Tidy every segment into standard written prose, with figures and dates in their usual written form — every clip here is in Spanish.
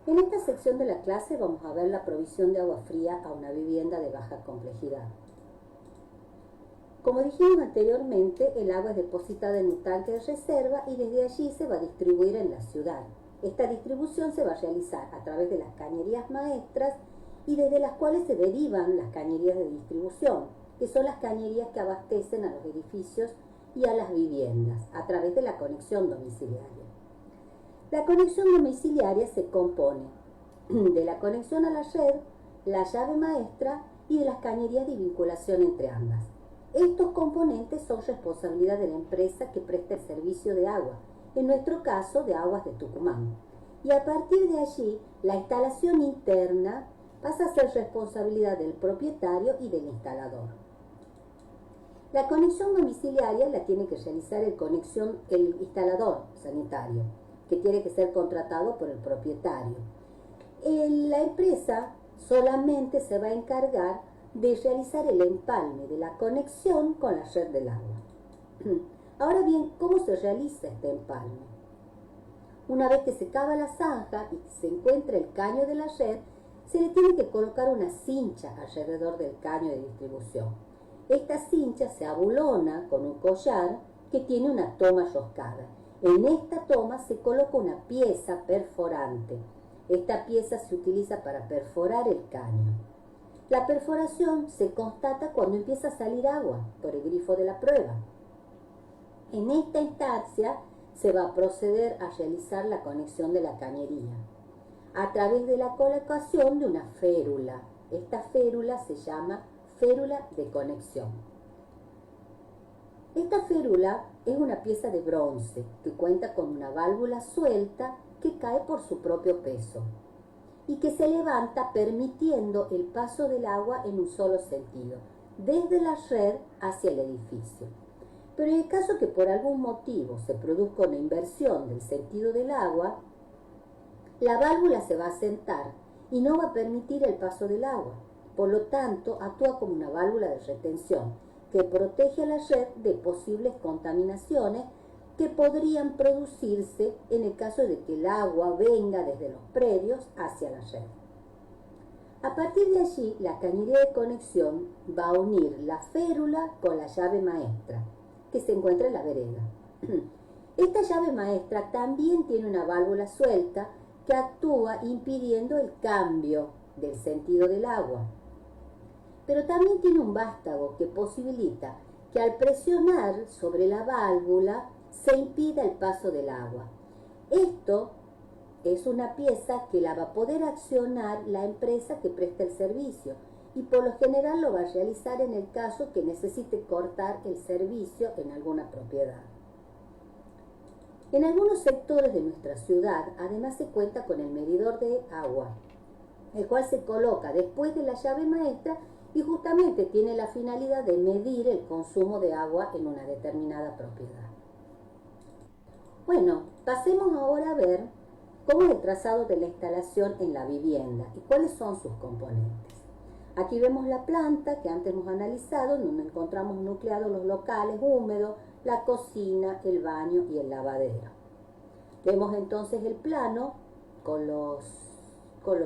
En esta sección de la clase vamos a ver la provisión de agua fría a una vivienda de baja complejidad. Como dijimos anteriormente, el agua es depositada en un tanque de reserva y desde allí se va a distribuir en la ciudad. Esta distribución se va a realizar a través de las cañerías maestras y desde las cuales se derivan las cañerías de distribución, que son las cañerías que abastecen a los edificios y a las viviendas a través de la conexión domiciliaria. La conexión domiciliaria se compone de la conexión a la red, la llave maestra y de las cañerías de vinculación entre ambas. Estos componentes son responsabilidad de la empresa que presta el servicio de agua, en nuestro caso de Aguas de Tucumán. Y a partir de allí, la instalación interna pasa a ser responsabilidad del propietario y del instalador. La conexión domiciliaria la tiene que realizar el instalador sanitario, que tiene que ser contratado por el propietario. La empresa solamente se va a encargar de realizar el empalme de la conexión con la red del agua. Ahora bien, ¿cómo se realiza este empalme? Una vez que se cava la zanja y se encuentra el caño de la red, se le tiene que colocar una cincha alrededor del caño de distribución. Esta cincha se abulona con un collar que tiene una toma roscada. En esta toma se coloca una pieza perforante. Esta pieza se utiliza para perforar el caño. La perforación se constata cuando empieza a salir agua por el grifo de la prueba. En esta instancia se va a proceder a realizar la conexión de la cañería a través de la colocación de una férula. Esta férula se llama férula de conexión. Esta férula es una pieza de bronce que cuenta con una válvula suelta que cae por su propio peso y que se levanta permitiendo el paso del agua en un solo sentido, desde la red hacia el edificio. Pero en el caso que por algún motivo se produzca una inversión del sentido del agua, la válvula se va a sentar y no va a permitir el paso del agua. Por lo tanto, actúa como una válvula de retención que protege a la red de posibles contaminaciones que podrían producirse en el caso de que el agua venga desde los predios hacia la red. A partir de allí, la cañería de conexión va a unir la férula con la llave maestra, que se encuentra en la vereda. Esta llave maestra también tiene una válvula suelta que actúa impidiendo el cambio del sentido del agua. Pero también tiene un vástago que posibilita que al presionar sobre la válvula se impida el paso del agua. Esto es una pieza que la va a poder accionar la empresa que presta el servicio y por lo general lo va a realizar en el caso que necesite cortar el servicio en alguna propiedad. En algunos sectores de nuestra ciudad además se cuenta con el medidor de agua, el cual se coloca después de la llave maestra y justamente tiene la finalidad de medir el consumo de agua en una determinada propiedad. Bueno, pasemos ahora a ver cómo es el trazado de la instalación en la vivienda y cuáles son sus componentes. Aquí vemos la planta que antes hemos analizado, en donde encontramos nucleados los locales húmedos, la cocina, el baño y el lavadero. Vemos entonces el plano con los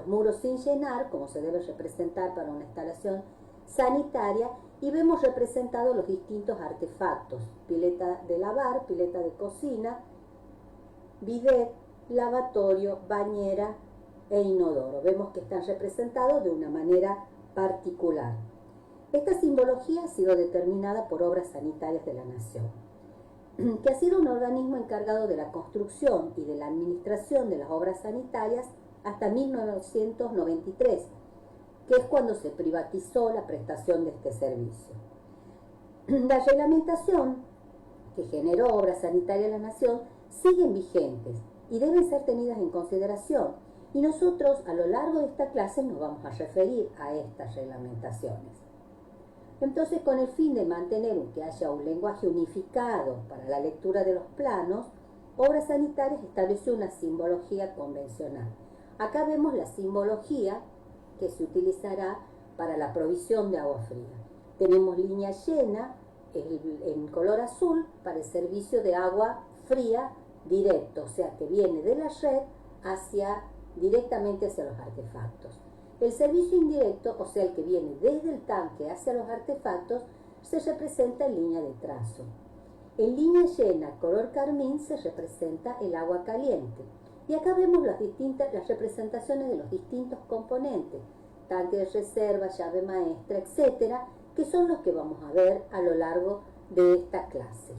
muros sin llenar, como se debe representar para una instalación sanitaria, y vemos representados los distintos artefactos: pileta de lavar, pileta de cocina, bidet, lavatorio, bañera e inodoro. Vemos que están representados de una manera particular. Esta simbología ha sido determinada por Obras Sanitarias de la Nación, que ha sido un organismo encargado de la construcción y de la administración de las obras sanitarias hasta 1993, que es cuando se privatizó la prestación de este servicio. La reglamentación que generó Obras Sanitarias de la Nación siguen vigentes y deben ser tenidas en consideración, y nosotros a lo largo de esta clase nos vamos a referir a estas reglamentaciones. Entonces, con el fin de mantener que haya un lenguaje unificado para la lectura de los planos, Obras Sanitarias estableció una simbología convencional. Acá vemos la simbología que se utilizará para la provisión de agua fría. Tenemos línea llena en color azul para el servicio de agua fría directo, o sea que viene de la red hacia directamente hacia los artefactos. El servicio indirecto, o sea, el que viene desde el tanque hacia los artefactos, se representa en línea de trazo. En línea llena, color carmín, se representa el agua caliente. Y acá vemos las representaciones de los distintos componentes, tanque de reserva, llave maestra, etcétera, que son los que vamos a ver a lo largo de esta clase.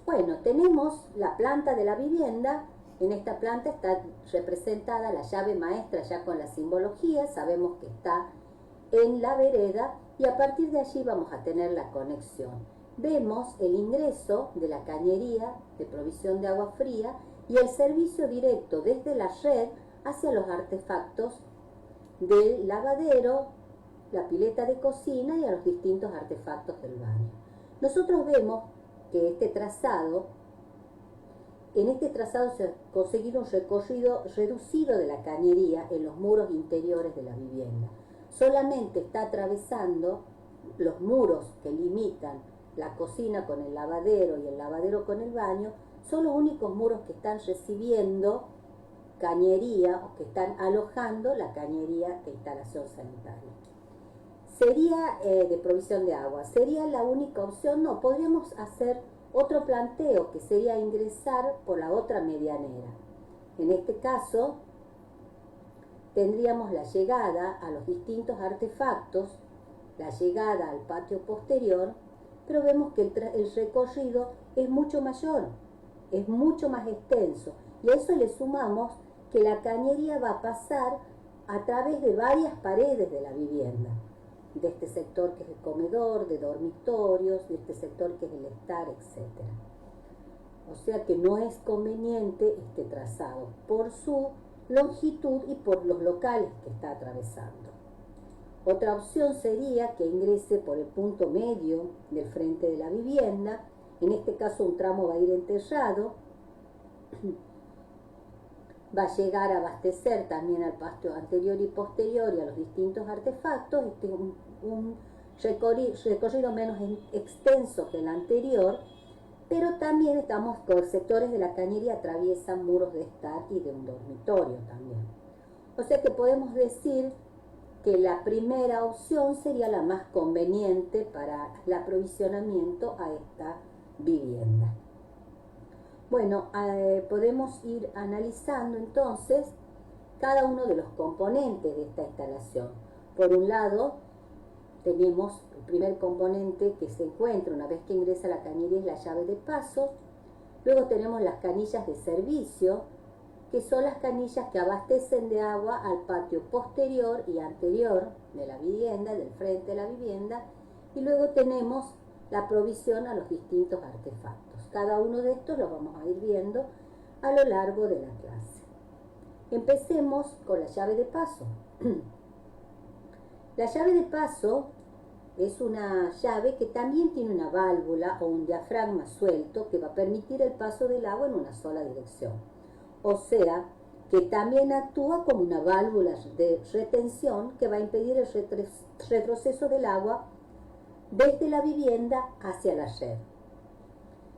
Bueno, tenemos la planta de la vivienda. En esta planta está representada la llave maestra ya con la simbología, sabemos que está en la vereda y a partir de allí vamos a tener la conexión. Vemos el ingreso de la cañería de provisión de agua fría y el servicio directo desde la red hacia los artefactos del lavadero, la pileta de cocina y a los distintos artefactos del baño. Nosotros vemos que en este trazado se ha conseguido un recorrido reducido de la cañería en los muros interiores de la vivienda. Solamente está atravesando los muros que limitan la cocina con el lavadero y el lavadero con el baño, son los únicos muros que están recibiendo cañería o que están alojando la cañería de instalación sanitaria. Sería de provisión de agua, ¿sería la única opción? No, podríamos hacer otro planteo que sería ingresar por la otra medianera. En este caso, tendríamos la llegada a los distintos artefactos, la llegada al patio posterior, pero vemos que el recorrido es mucho mayor, es mucho más extenso, y a eso le sumamos que la cañería va a pasar a través de varias paredes de la vivienda, de este sector que es el comedor, de dormitorios, de este sector que es el estar, etc. O sea que no es conveniente este trazado por su longitud y por los locales que está atravesando. Otra opción sería que ingrese por el punto medio del frente de la vivienda. En este caso un tramo va a ir enterrado, va a llegar a abastecer también al patio anterior y posterior y a los distintos artefactos. Este es un recorrido menos extenso que el anterior, pero también estamos con sectores de la cañería atraviesan muros de estar y de un dormitorio también. O sea que podemos decir que la primera opción sería la más conveniente para el aprovisionamiento a esta vivienda. Bueno, podemos ir analizando entonces cada uno de los componentes de esta instalación. Por un lado, tenemos el primer componente que se encuentra una vez que ingresa la cañería, es la llave de paso. Luego tenemos las canillas de servicio, que son las canillas que abastecen de agua al patio posterior y anterior de la vivienda, del frente de la vivienda. Y luego tenemos la provisión a los distintos artefactos. Cada uno de estos los vamos a ir viendo a lo largo de la clase. Empecemos con la llave de paso. La llave de paso es una llave que también tiene una válvula o un diafragma suelto que va a permitir el paso del agua en una sola dirección. O sea, que también actúa como una válvula de retención que va a impedir el retroceso del agua desde la vivienda hacia la red.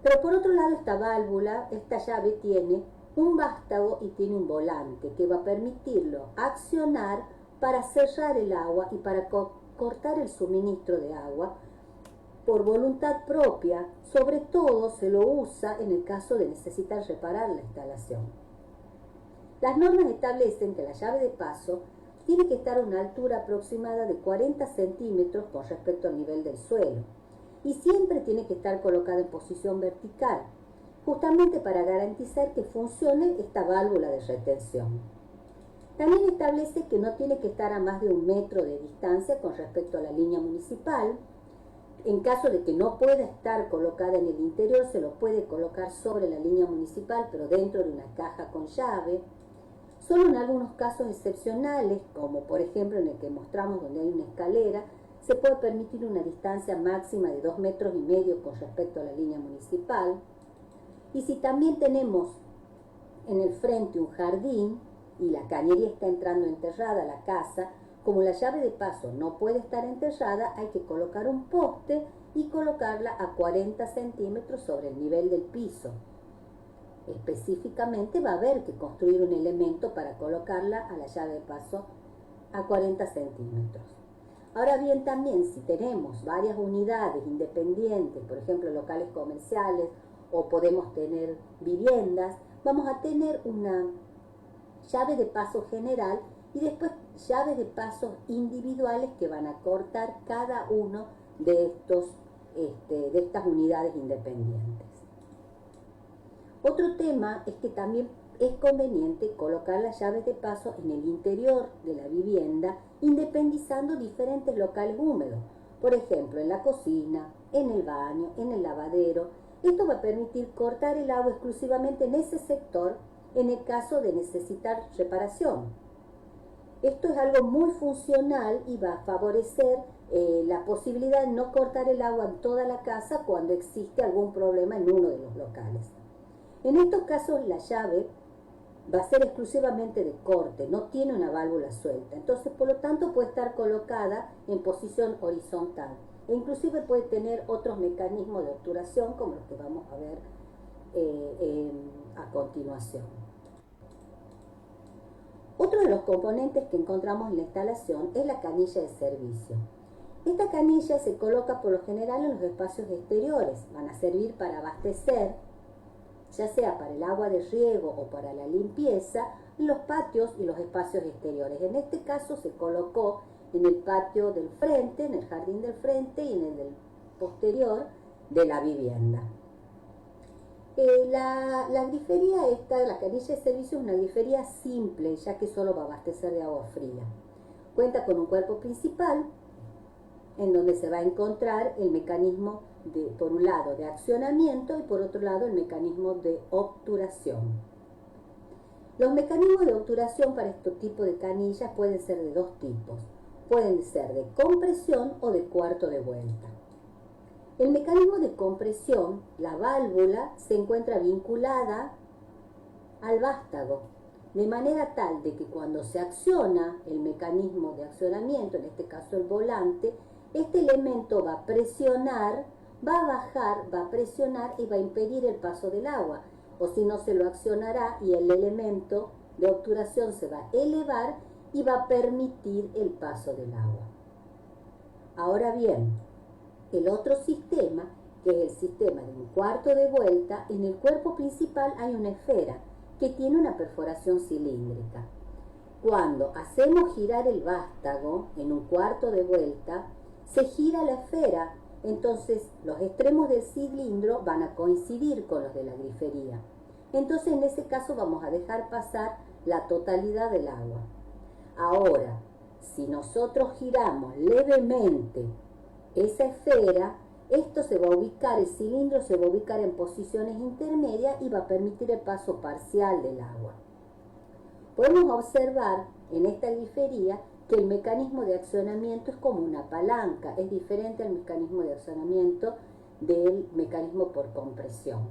Pero por otro lado, esta válvula, esta llave tiene un vástago y tiene un volante que va a permitirlo accionar para cerrar el agua y para cortar el suministro de agua por voluntad propia. Sobre todo se lo usa en el caso de necesitar reparar la instalación. Las normas establecen que la llave de paso tiene que estar a una altura aproximada de 40 centímetros con respecto al nivel del suelo y siempre tiene que estar colocada en posición vertical, justamente para garantizar que funcione esta válvula de retención. También establece que no tiene que estar a más de 1 metro de distancia con respecto a la línea municipal. En caso de que no pueda estar colocada en el interior, se lo puede colocar sobre la línea municipal, pero dentro de una caja con llave. Solo en algunos casos excepcionales, como por ejemplo en el que mostramos donde hay una escalera, se puede permitir una distancia máxima de 2,5 metros con respecto a la línea municipal. Y si también tenemos en el frente un jardín y la cañería está entrando enterrada a la casa, como la llave de paso no puede estar enterrada, hay que colocar un poste y colocarla a 40 centímetros sobre el nivel del piso. específicamente va a haber que construir un elemento para colocarla a la llave de paso a 40 centímetros. Ahora bien, también si tenemos varias unidades independientes, por ejemplo locales comerciales o podemos tener viviendas, vamos a tener una llave de paso general y después llaves de pasos individuales que van a cortar cada uno de estas unidades independientes. Otro tema es que también es conveniente colocar las llaves de paso en el interior de la vivienda, independizando diferentes locales húmedos, por ejemplo en la cocina, en el baño, en el lavadero. Esto va a permitir cortar el agua exclusivamente en ese sector en el caso de necesitar reparación. Esto es algo muy funcional y va a favorecer la posibilidad de no cortar el agua en toda la casa cuando existe algún problema en uno de los locales. En estos casos la llave va a ser exclusivamente de corte, no tiene una válvula suelta, entonces por lo tanto puede estar colocada en posición horizontal e inclusive puede tener otros mecanismos de obturación como los que vamos a ver a continuación. Otro de los componentes que encontramos en la instalación es la canilla de servicio. Esta canilla se coloca por lo general en los espacios exteriores, van a servir para abastecer, ya sea para el agua de riego o para la limpieza, en los patios y los espacios exteriores. En este caso se colocó en el patio del frente, en el jardín del frente y en el del posterior de la vivienda. La grifería la canilla de servicio es una grifería simple, ya que solo va a abastecer de agua fría. Cuenta con un cuerpo principal, en donde se va a encontrar el mecanismo por un lado de accionamiento y por otro lado el mecanismo de obturación. Los mecanismos de obturación para este tipo de canillas pueden ser de dos tipos. Pueden ser de compresión o de cuarto de vuelta. El mecanismo de compresión, la válvula, se encuentra vinculada al vástago, de manera tal de que cuando se acciona el mecanismo de accionamiento, en este caso el volante, este elemento va a presionar, va a bajar, va a presionar y va a impedir el paso del agua, o si no se lo accionará y el elemento de obturación se va a elevar y va a permitir el paso del agua. Ahora bien, el otro sistema, que es el sistema de un cuarto de vuelta, en el cuerpo principal hay una esfera que tiene una perforación cilíndrica. Cuando hacemos girar el vástago en un cuarto de vuelta, se gira la esfera, entonces los extremos del cilindro van a coincidir con los de la grifería. Entonces en ese caso vamos a dejar pasar la totalidad del agua. Ahora, si nosotros giramos levemente esa esfera, esto se va a ubicar, el cilindro se va a ubicar en posiciones intermedias y va a permitir el paso parcial del agua. Podemos observar en esta grifería que el mecanismo de accionamiento es como una palanca, es diferente al mecanismo de accionamiento del mecanismo por compresión.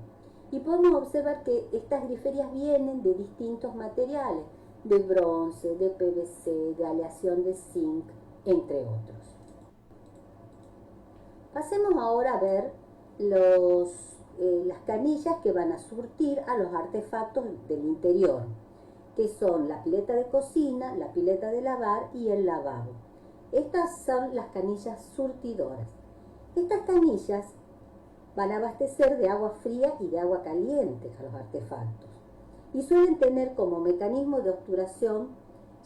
Y podemos observar que estas griferías vienen de distintos materiales, de bronce, de PVC, de aleación de zinc, entre otros. Pasemos ahora a ver las canillas que van a surtir a los artefactos del interior, que son la pileta de cocina, la pileta de lavar y el lavabo. Estas son las canillas surtidoras. Estas canillas van a abastecer de agua fría y de agua caliente a los artefactos y suelen tener como mecanismo de obturación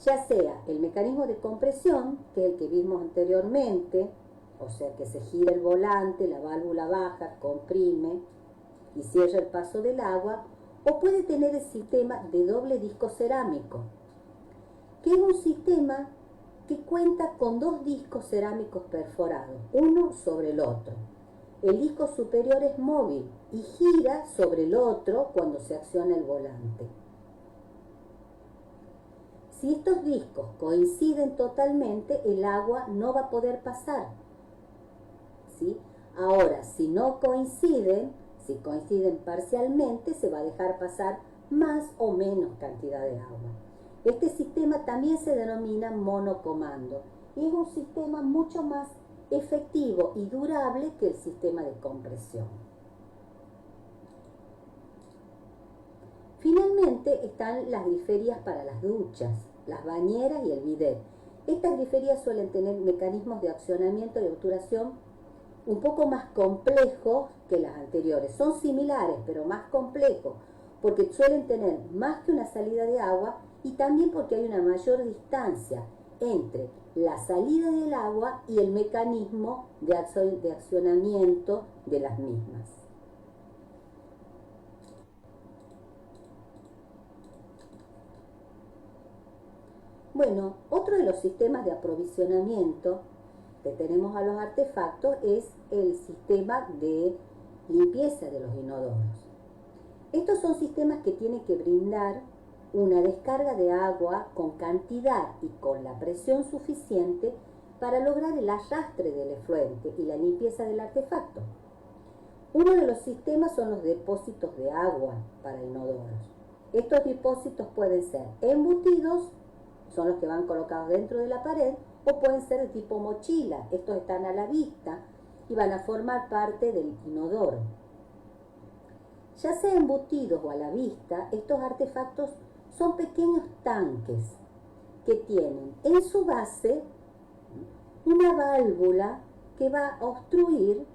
ya sea el mecanismo de compresión, que es el que vimos anteriormente, o sea que se gira el volante, la válvula baja, comprime y cierra el paso del agua, o puede tener el sistema de doble disco cerámico, que es un sistema que cuenta con dos discos cerámicos perforados, uno sobre el otro. El disco superior es móvil y gira sobre el otro cuando se acciona el volante. Si estos discos coinciden totalmente, el agua no va a poder pasar, ¿sí? Ahora, si no coinciden, si coinciden parcialmente, se va a dejar pasar más o menos cantidad de agua. Este sistema también se denomina monocomando y es un sistema mucho más efectivo y durable que el sistema de compresión. Finalmente están las griferías para las duchas, las bañeras y el bidet. Estas griferías suelen tener mecanismos de accionamiento y obturación un poco más complejos que las anteriores. Son similares, pero más complejos, porque suelen tener más que una salida de agua y también porque hay una mayor distancia entre la salida del agua y el mecanismo de accionamiento de las mismas. Bueno, otro de los sistemas de aprovisionamiento que tenemos a los artefactos es el sistema de limpieza de los inodoros. Estos son sistemas que tienen que brindar una descarga de agua con cantidad y con la presión suficiente para lograr el arrastre del efluente y la limpieza del artefacto. Uno de los sistemas son los depósitos de agua para inodoros. Estos depósitos pueden ser embutidos, son los que van colocados dentro de la pared, o pueden ser de tipo mochila. Estos están a la vista y van a formar parte del inodoro. Ya sea embutidos o a la vista, estos artefactos son pequeños tanques que tienen en su base una válvula que va a obstruir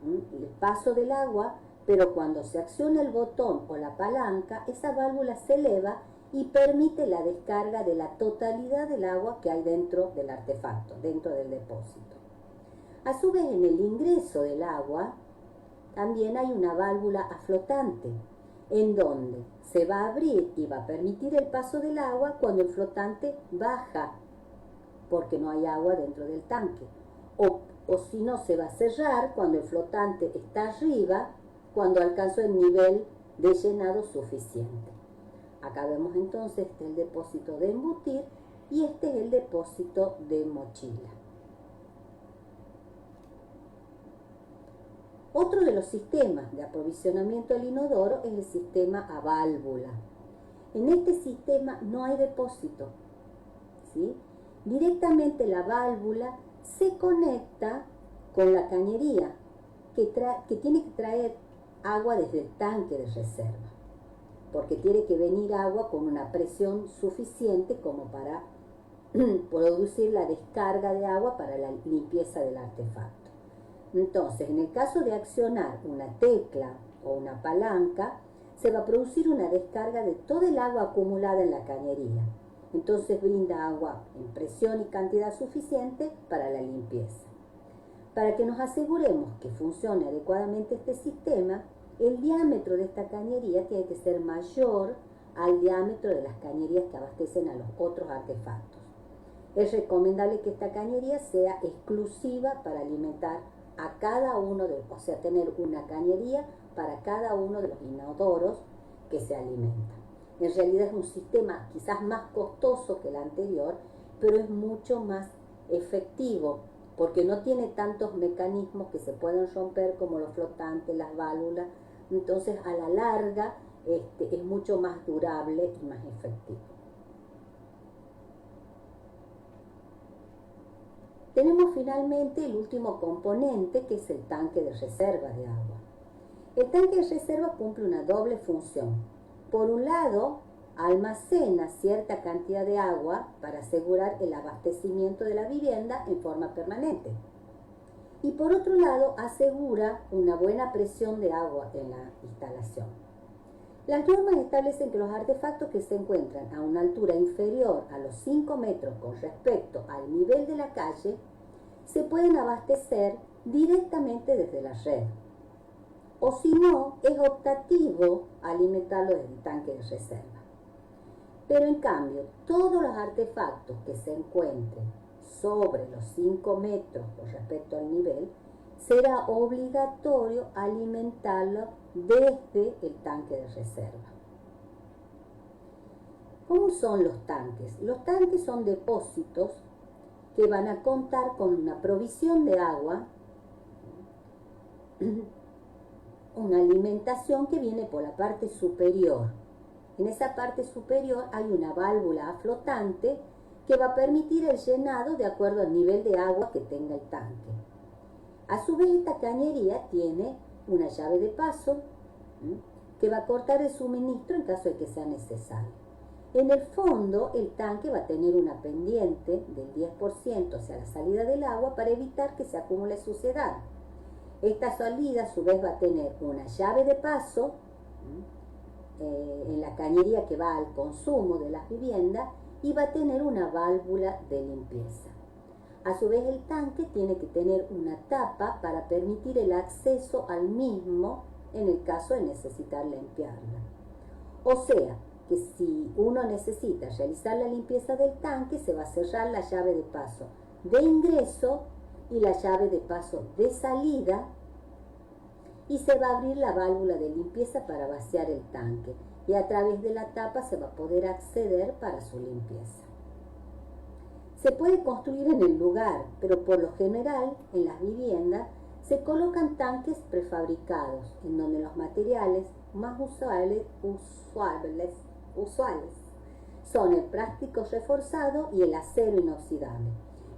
el paso del agua, pero cuando se acciona el botón o la palanca, esa válvula se eleva y permite la descarga de la totalidad del agua que hay dentro del artefacto, dentro del depósito. A su vez, en el ingreso del agua también hay una válvula aflotante, en donde se va a abrir y va a permitir el paso del agua cuando el flotante baja, porque no hay agua dentro del tanque. O si no, se va a cerrar cuando el flotante está arriba, cuando alcanzó el nivel de llenado suficiente. Acá vemos entonces el depósito de embutir y este es el depósito de mochila. Otro de los sistemas de aprovisionamiento del inodoro es el sistema a válvula. En este sistema no hay depósito, ¿sí? Directamente la válvula se conecta con la cañería que tiene que traer agua desde el tanque de reserva, porque tiene que venir agua con una presión suficiente como para producir la descarga de agua para la limpieza del artefacto. Entonces, en el caso de accionar una tecla o una palanca, se va a producir una descarga de toda el agua acumulada en la cañería. Entonces brinda agua en presión y cantidad suficiente para la limpieza. Para que nos aseguremos que funcione adecuadamente este sistema, el diámetro de esta cañería tiene que ser mayor al diámetro de las cañerías que abastecen a los otros artefactos. Es recomendable que esta cañería sea exclusiva para alimentar a cada uno de los, o sea, tener una cañería para cada uno de los inodoros que se alimentan. En realidad es un sistema quizás más costoso que el anterior, pero es mucho más efectivo porque no tiene tantos mecanismos que se pueden romper como los flotantes, las válvulas. Entonces a la larga es mucho más durable y más efectivo. Tenemos finalmente el último componente, que es el tanque de reserva de agua. El tanque de reserva cumple una doble función. Por un lado, almacena cierta cantidad de agua para asegurar el abastecimiento de la vivienda en forma permanente. Y por otro lado, asegura una buena presión de agua en la instalación. Las normas establecen que los artefactos que se encuentran a una altura inferior a los 5 metros con respecto al nivel de la calle se pueden abastecer directamente desde la red. O si no, es optativo alimentarlo desde el tanque de reserva. Pero en cambio, todos los artefactos que se encuentren sobre los 5 metros con respecto al nivel, será obligatorio alimentarlo desde el tanque de reserva. ¿Cómo son los tanques? Los tanques son depósitos que van a contar con una provisión de agua, una alimentación que viene por la parte superior. En esa parte superior hay una válvula flotante que va a permitir el llenado de acuerdo al nivel de agua que tenga el tanque. A su vez, esta cañería tiene una llave de paso que va a cortar el suministro en caso de que sea necesario. En el fondo, el tanque va a tener una pendiente del 10% hacia la salida del agua para evitar que se acumule suciedad. Esta salida, a su vez, va a tener una llave de paso en la cañería que va al consumo de las viviendas y va a tener una válvula de limpieza. A su vez, el tanque tiene que tener una tapa para permitir el acceso al mismo en el caso de necesitar limpiarla. O sea, que si uno necesita realizar la limpieza del tanque, se va a cerrar la llave de paso de ingreso y la llave de paso de salida, y se va a abrir la válvula de limpieza para vaciar el tanque, y a través de la tapa se va a poder acceder para su limpieza. Se puede construir en el lugar, pero por lo general en las viviendas se colocan tanques prefabricados, en donde los materiales más usuales son el plástico reforzado y el acero inoxidable.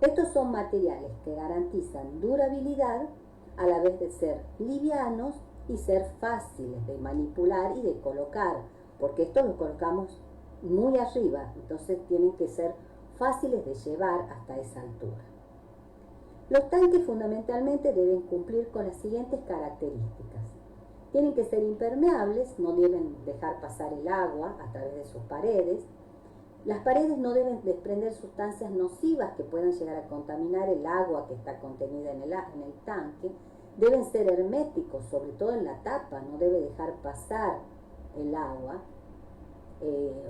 Estos son materiales que garantizan durabilidad a la vez de ser livianos y ser fáciles de manipular y de colocar, porque estos los colocamos muy arriba, entonces tienen que ser fáciles de llevar hasta esa altura. Los tanques fundamentalmente deben cumplir con las siguientes características. Tienen que ser impermeables, no deben dejar pasar el agua a través de sus paredes. Las paredes no deben desprender sustancias nocivas que puedan llegar a contaminar el agua que está contenida en el tanque. Deben ser herméticos, sobre todo en la tapa, no debe dejar pasar el agua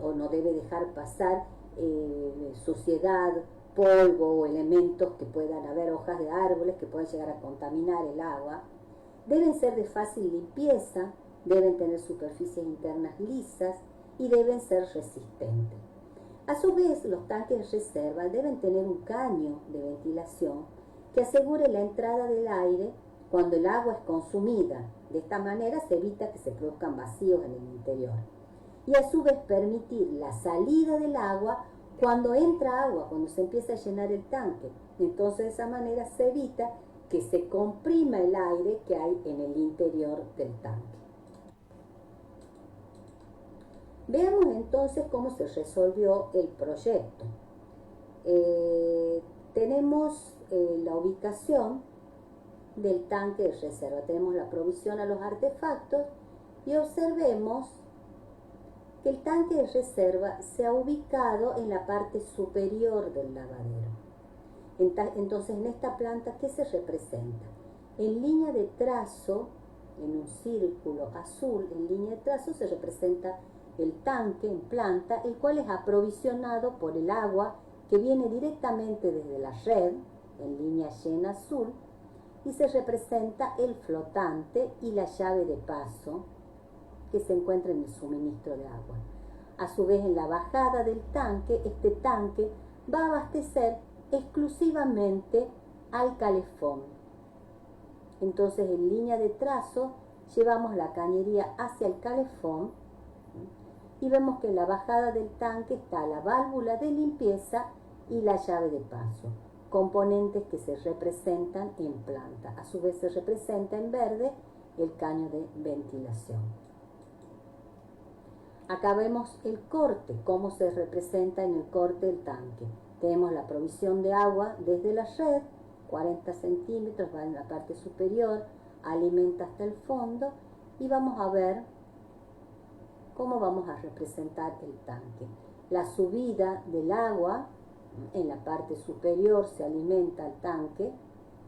o no debe dejar pasar suciedad, polvo o elementos que puedan haber, hojas de árboles que puedan llegar a contaminar el agua. Deben ser de fácil limpieza, deben tener superficies internas lisas y deben ser resistentes. A su vez, los tanques de reserva deben tener un caño de ventilación que asegure la entrada del aire cuando el agua es consumida. De esta manera se evita que se produzcan vacíos en el interior. Y a su vez permitir la salida del agua cuando entra agua, cuando se empieza a llenar el tanque. Entonces de esa manera se evita que se comprima el aire que hay en el interior del tanque. Veamos entonces cómo se resolvió el proyecto. Tenemos la ubicación del tanque de reserva, tenemos la provisión a los artefactos y observemos que el tanque de reserva se ha ubicado en la parte superior del lavadero. Entonces en esta planta, ¿qué se representa? En línea de trazo, en un círculo azul, en línea de trazo se representa el tanque en planta, el cual es aprovisionado por el agua que viene directamente desde la red, en línea llena azul, y se representa el flotante y la llave de paso que se encuentra en el suministro de agua. A su vez, en la bajada del tanque, este tanque va a abastecer exclusivamente al calefón. Entonces, en línea de trazo, llevamos la cañería hacia el calefón y vemos que en la bajada del tanque está la válvula de limpieza y la llave de paso, componentes que se representan en planta. A su vez se representa en verde el caño de ventilación. Acá vemos el corte, cómo se representa en el corte del tanque. Tenemos la provisión de agua desde la red, 40 centímetros, va en la parte superior, alimenta hasta el fondo, y vamos a ver cómo vamos a representar el tanque. La subida del agua, en la parte superior se alimenta el tanque,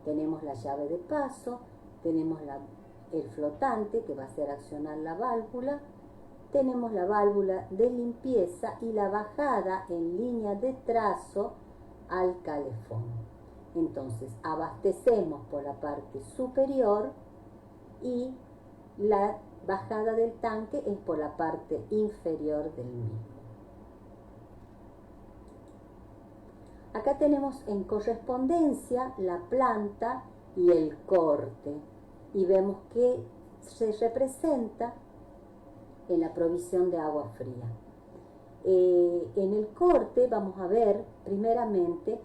tenemos la llave de paso, tenemos el flotante que va a hacer accionar la válvula, tenemos la válvula de limpieza y la bajada en línea de trazo al calefón. Entonces abastecemos por la parte superior y la bajada del tanque es por la parte inferior del mismo. Acá tenemos en correspondencia la planta y el corte y vemos que se representa en la provisión de agua fría. En el corte vamos a ver primeramente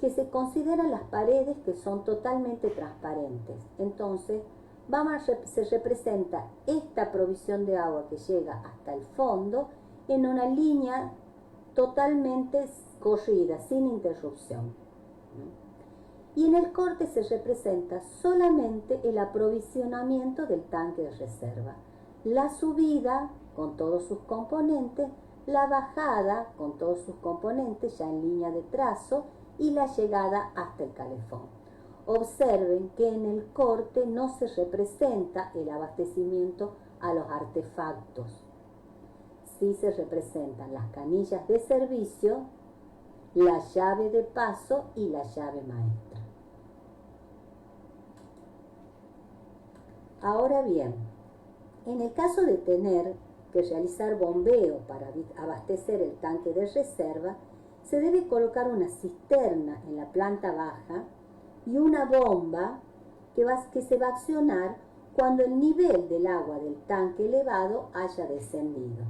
que se consideran las paredes que son totalmente transparentes. Entonces se representa esta provisión de agua que llega hasta el fondo en una línea totalmente corrida, sin interrupción. Y en el corte se representa solamente el aprovisionamiento del tanque de reserva, la subida con todos sus componentes, la bajada con todos sus componentes ya en línea de trazo y la llegada hasta el calefón. Observen que en el corte no se representa el abastecimiento a los artefactos. Sí se representan las canillas de servicio, la llave de paso y la llave maestra. Ahora bien, en el caso de tener que realizar bombeo para abastecer el tanque de reserva, se debe colocar una cisterna en la planta baja y una bomba que se va a accionar cuando el nivel del agua del tanque elevado haya descendido.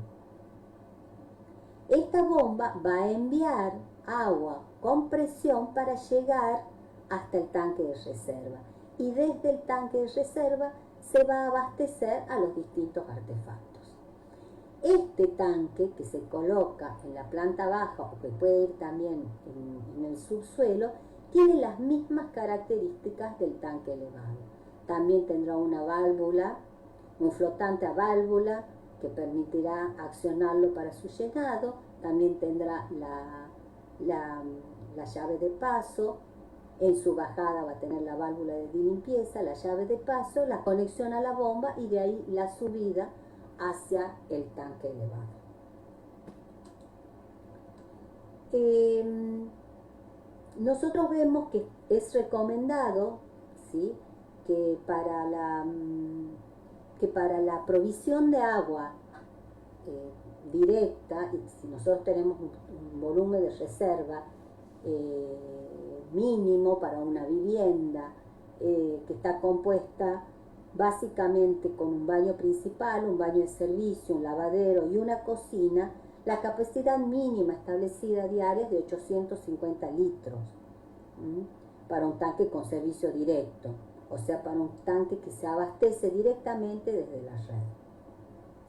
Esta bomba va a enviar agua con presión para llegar hasta el tanque de reserva y desde el tanque de reserva se va a abastecer a los distintos artefactos. Este tanque que se coloca en la planta baja o que puede ir también en el subsuelo tiene las mismas características del tanque elevado. También tendrá una válvula, un flotante a válvula que permitirá accionarlo para su llenado. También tendrá la llave de paso. En su bajada va a tener la válvula de limpieza, la llave de paso, la conexión a la bomba y de ahí la subida hacia el tanque elevado. Nosotros vemos que es recomendado, ¿sí?, que para la provisión de agua directa, y si nosotros tenemos un volumen de reserva mínimo para una vivienda que está compuesta básicamente con un baño principal, un baño de servicio, un lavadero y una cocina, la capacidad mínima establecida diaria es de 850 litros para un tanque con servicio directo, o sea, para un tanque que se abastece directamente desde la red.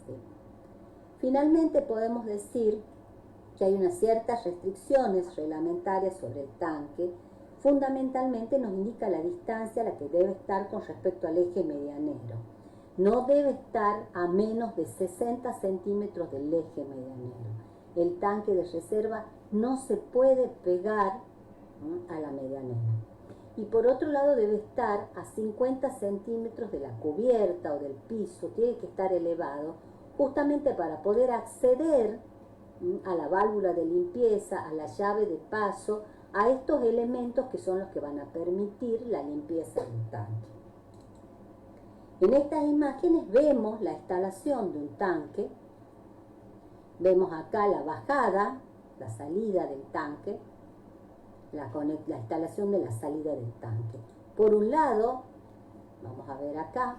¿Sí? Finalmente podemos decir que hay unas ciertas restricciones reglamentarias sobre el tanque. Fundamentalmente nos indica la distancia a la que debe estar con respecto al eje medianero. No debe estar a menos de 60 centímetros del eje medianero. El tanque de reserva no se puede pegar a la medianera. Y por otro lado debe estar a 50 centímetros de la cubierta o del piso, tiene que estar elevado, justamente para poder acceder a la válvula de limpieza, a la llave de paso, a estos elementos que son los que van a permitir la limpieza del tanque. En estas imágenes vemos la instalación de un tanque, vemos acá la bajada, la salida del tanque, la instalación de la salida del tanque. Por un lado, vamos a ver acá,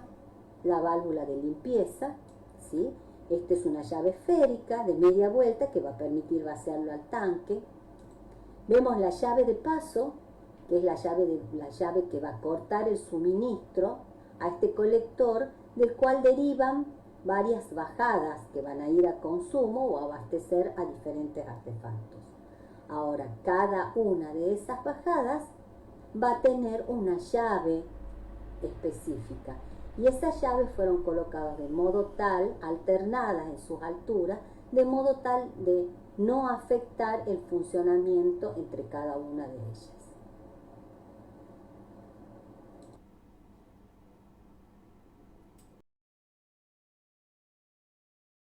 la válvula de limpieza, ¿sí? Esta es una llave esférica de media vuelta que va a permitir vaciarlo al tanque. Vemos la llave de paso, que es la llave que va a cortar el suministro a este colector, del cual derivan varias bajadas que van a ir a consumo o a abastecer a diferentes artefactos. Ahora, cada una de esas bajadas va a tener una llave específica. Y esas llaves fueron colocadas de modo tal, alternadas en sus alturas, de modo tal de no afectar el funcionamiento entre cada una de ellas.